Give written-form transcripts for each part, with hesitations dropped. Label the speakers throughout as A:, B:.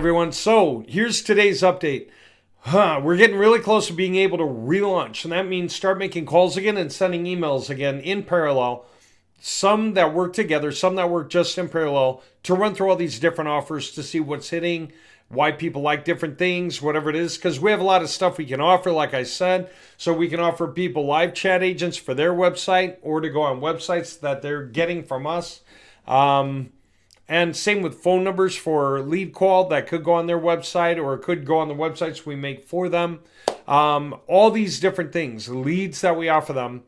A: everyone. So here's today's update. We're getting really close to being able to relaunch, and that means start making calls again and sending emails again in parallel. Some that work together, some that work just in parallel, to run through all these different offers to see what's hitting, why people like different things, whatever it is, because we have a lot of stuff we can offer, like I said. So we can offer people live chat agents for their website or to go on websites that they're getting from us. And same with phone numbers for lead call that could go on their website or it could go on the websites we make for them. All these different things, leads that we offer them,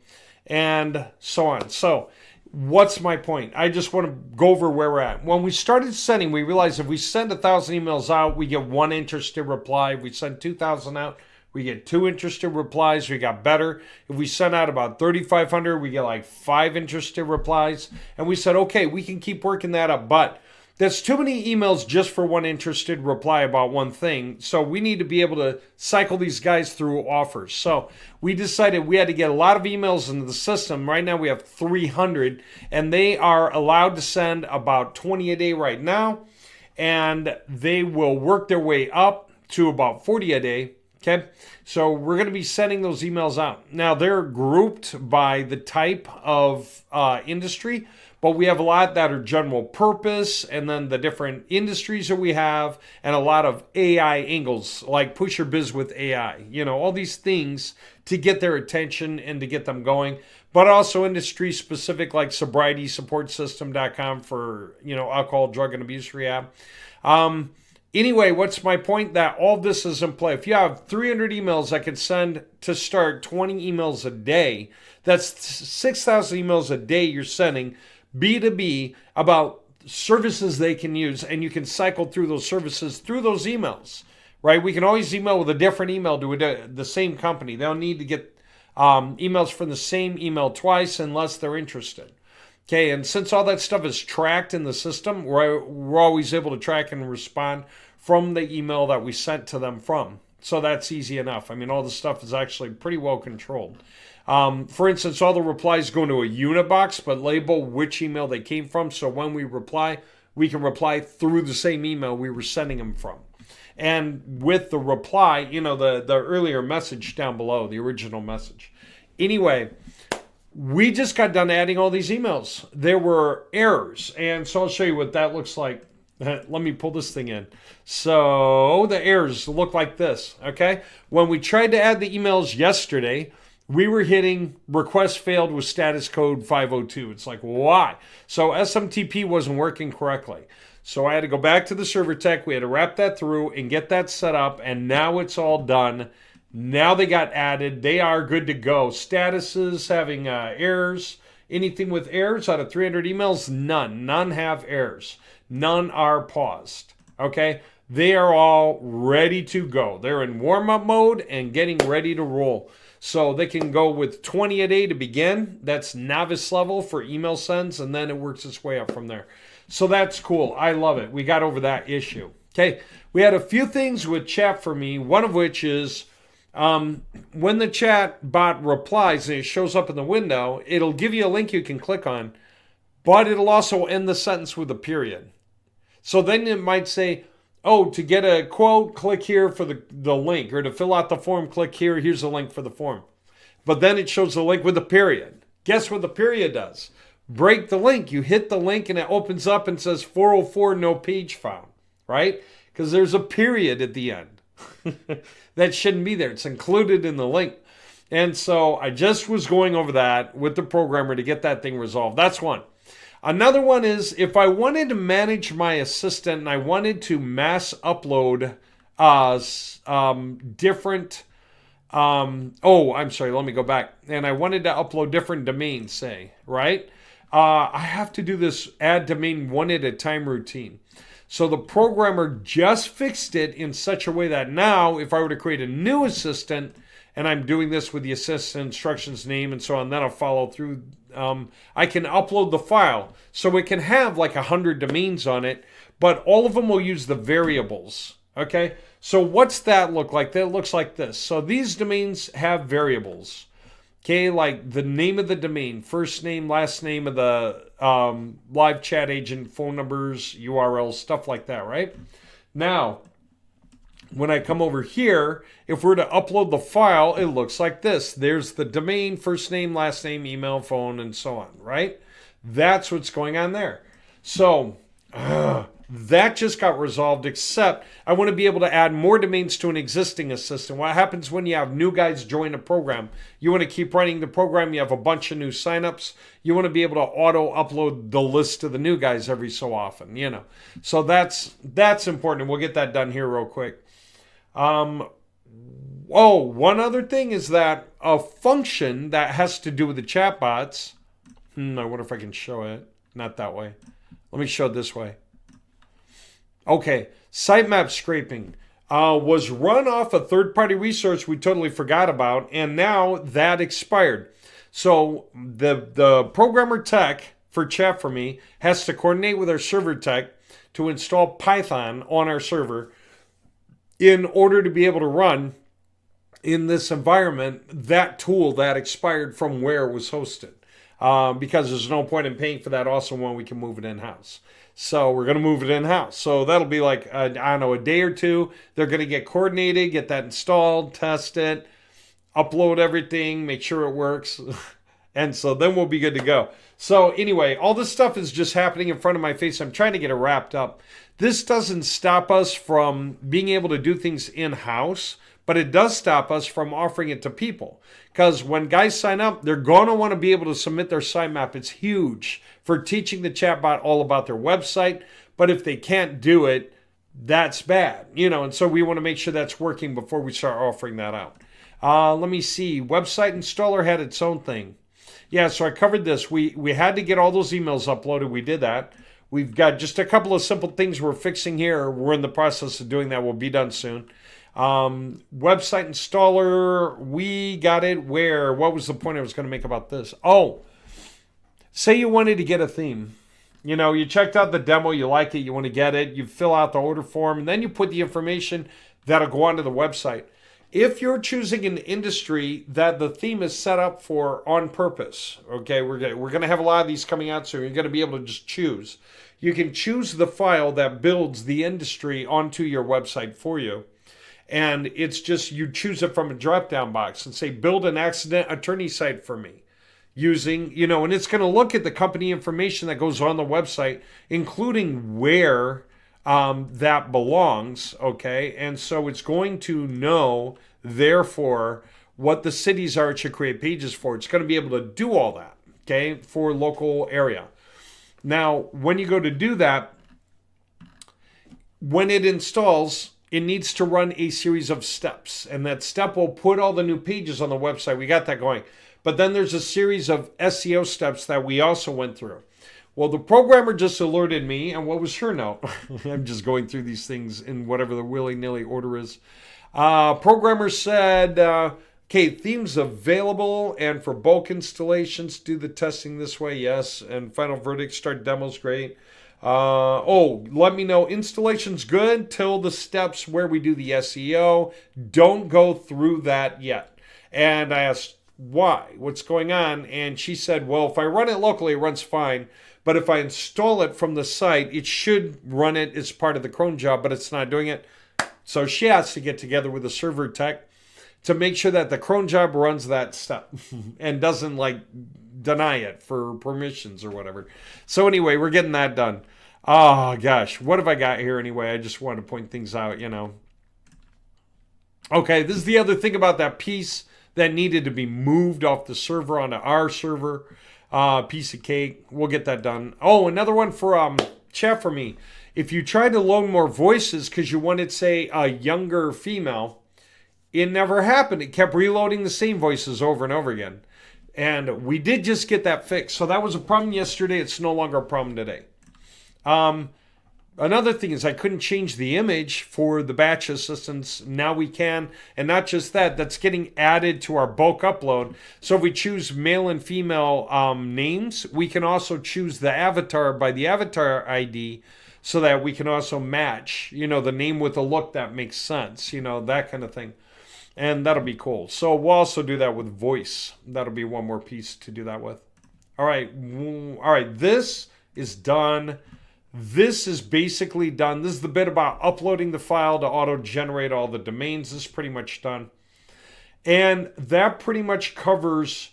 A: and so on. So what's my point? I just want to go over where we're at. When we started sending, we realized if we send 1,000 emails out, we get one interested reply. If we send 2,000 out, we get 2 interested replies. We got better. If we send out about 3,500, we get like 5 interested replies. And we said, okay, we can keep working that up, but that's too many emails just for one interested reply about one thing. So we need to be able to cycle these guys through offers. So we decided we had to get a lot of emails into the system. Right now we have 300, and they are allowed to send about 20 a day right now. And they will work their way up to about 40 a day. Okay, so we're going to be sending those emails out. Now, they're grouped by the type of industry, but we have a lot that are general purpose, and then the different industries that we have, and a lot of AI angles, like push your biz with AI. You know, all these things to get their attention and to get them going, but also industry specific, like sobrietysupportsystem.com for, you know, alcohol, drug, and abuse rehab. Anyway, what's my point? That all this is in play. If you have 300 emails that can send to start 20 emails a day, that's 6,000 emails a day you're sending B2B about services they can use, and you can cycle through those services through those emails, right? We can always email with a different email to the same company. They don't need to get emails from the same email twice unless they're interested. Okay, and since all that stuff is tracked in the system, we're always able to track and respond from the email that we sent to them from. So that's easy enough. I mean, all the stuff is actually pretty well controlled. For instance, all the replies go into a unit box, but label which email they came from. So when we reply, we can reply through the same email we were sending them from. And with the reply, you know, the earlier message down below, the original message. Anyway, we just got done adding all these emails. There were errors, and so I'll show you what that looks like. Let me pull this thing in. So the errors look like this, okay? When we tried to add the emails yesterday, we were hitting request failed with status code 502. It's like, why? So SMTP wasn't working correctly. So I had to go back to the server tech. We had to wrap that through and get that set up, and now it's all done. Now they got added. They are good to go. Statuses having errors. Anything with errors out of 300 emails? None. None have errors. None are paused. Okay? They are all ready to go. They're in warm-up mode and getting ready to roll. So they can go with 20 a day to begin. That's novice level for email sends, and then it works its way up from there. So that's cool. I love it. We got over that issue. Okay? We had a few things with chat for me, one of which is when the chat bot replies and it shows up in the window, it'll give you a link you can click on, but it'll also end the sentence with a period. So then it might say, oh, to get a quote, click here for the link, or to fill out the form, click here, here's the link for the form. But then it shows the link with a period. Guess what the period does? Break the link. You hit the link and it opens up and says 404, no page found, right? Because there's a period at the end. That shouldn't be there. It's included in the link. And so I just was going over that with the programmer to get that thing resolved. That's one. Another one is if I wanted to manage my assistant and I wanted to mass upload different, let me go back. And I wanted to upload different domains, say, right? I have to do this add domain one at a time routine. So the programmer just fixed it in such a way that now if I were to create a new assistant, and I'm doing this with the assistant instructions name and so on, then I'll follow through, I can upload the file. So it can have like 100 domains on it, but all of them will use the variables, okay? So what's that look like? That looks like this. So these domains have variables. Okay, like the name of the domain, first name, last name of the live chat agent, phone numbers, URLs, stuff like that, right? Now, When I come over here, if we're to upload the file, it looks like this. There's the domain, first name, last name, email, phone, and so on, right? That's what's going on there. So that just got resolved, except I want to be able to add more domains to an existing assistant. What happens when you have new guys join a program? You want to keep running the program. You have a bunch of new signups. You want to be able to auto upload the list to the new guys every so often, So that's important. We'll get that done here real quick. One other thing is that a function that has to do with the chatbots. I wonder if I can show it. Not that way. Let me show it this way. Okay, sitemap scraping was run off a third-party resource we totally forgot about, and now that expired. So the programmer tech for Chat for Me has to coordinate with our server tech to install Python on our server in order to be able to run in this environment that tool that expired from where it was hosted. Because there's no point in paying for that also when we can move it in-house. So we're going to move it in-house. So that'll be like, a day or two. They're going to get coordinated, get that installed, test it, upload everything, make sure it works. And so then we'll be good to go. So anyway, all this stuff is just happening in front of my face. I'm trying to get it wrapped up. This doesn't stop us from being able to do things in-house, but it does stop us from offering it to people. Because when guys sign up, they're going to want to be able to submit their sitemap. It's huge for teaching the chatbot all about their website. But if they can't do it, that's bad. And so we want to make sure that's working before we start offering that out. Let me see. Website installer had its own thing. Yeah, so I covered this. We had to get all those emails uploaded. We did that. We've got just a couple of simple things we're fixing here. We're in the process of doing that. We'll be done soon. Website installer, we got it where? What was the point I was going to make about this? Oh, say you wanted to get a theme. You checked out the demo, you like it, you want to get it, you fill out the order form, and then you put the information that'll go onto the website. If you're choosing an industry that the theme is set up for on purpose, okay, we're going to have a lot of these coming out soon. You're going to be able to just choose. You can choose the file that builds the industry onto your website for you. And it's just, you choose it from a drop-down box and say, build an accident attorney site for me. Using, and it's going to look at the company information that goes on the website, including where that belongs, okay? And so it's going to know, therefore, what the cities are it should create pages for. It's going to be able to do all that, okay, for local area. Now, when you go to do that, when it installs, it needs to run a series of steps. And that step will put all the new pages on the website. We got that going. But then there's a series of SEO steps that we also went through. Well, the programmer just alerted me, and what was her note? I'm just going through these things in whatever the willy-nilly order is. Programmer said, okay, themes available, and for bulk installations, do the testing this way, yes. And final verdict, start demos, great. Let me know, installation's good till the steps where we do the SEO. Don't go through that yet. And I asked, why? What's going on? And she said, well, if I run it locally, it runs fine. But if I install it from the site, it should run it as part of the cron job, but it's not doing it. So she has to get together with the server tech to make sure that the cron job runs that step and doesn't deny it for permissions or whatever. So anyway, we're getting that done. Oh gosh, what have I got here anyway? I just wanted to point things out, Okay, this is the other thing about that piece that needed to be moved off the server onto our server. Piece of cake. We'll get that done. Oh, another one for Chat for Me. If you tried to load more voices because you wanted, say, a younger female, it never happened. It kept reloading the same voices over and over again. And we did just get that fixed. So that was a problem yesterday. It's no longer a problem today. Another thing is I couldn't change the image for the batch assistants. Now we can. And not just that, that's getting added to our bulk upload. So if we choose male and female names, we can also choose the avatar by the avatar ID so that we can also match, the name with a look that makes sense, that kind of thing. And that'll be cool. So we'll also do that with voice. That'll be one more piece to do that with. All right. This is done. This is basically done. This is the bit about uploading the file to auto-generate all the domains. This is pretty much done. And that pretty much covers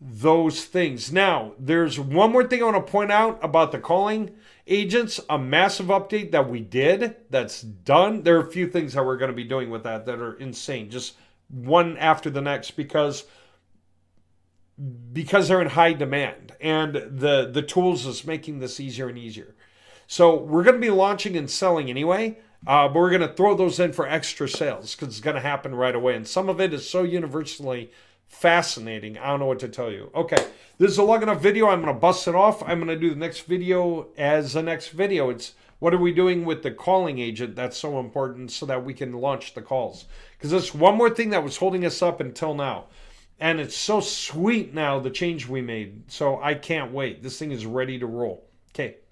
A: those things. Now, there's one more thing I want to point out about the calling agents, a massive update that we did that's done. There are a few things that we're going to be doing with that are insane, just one after the next, because they're in high demand, and the tools is making this easier and easier. So we're going to be launching and selling anyway, but we're going to throw those in for extra sales because it's going to happen right away. And some of it is so universally fascinating. I don't know what to tell you. Okay, this is a long enough video. I'm going to bust it off. I'm going to do the next video as the next video. It's what are we doing with the calling agent that's so important so that we can launch the calls. Because there's one more thing that was holding us up until now. And it's so sweet now, the change we made. So I can't wait. This thing is ready to roll. Okay.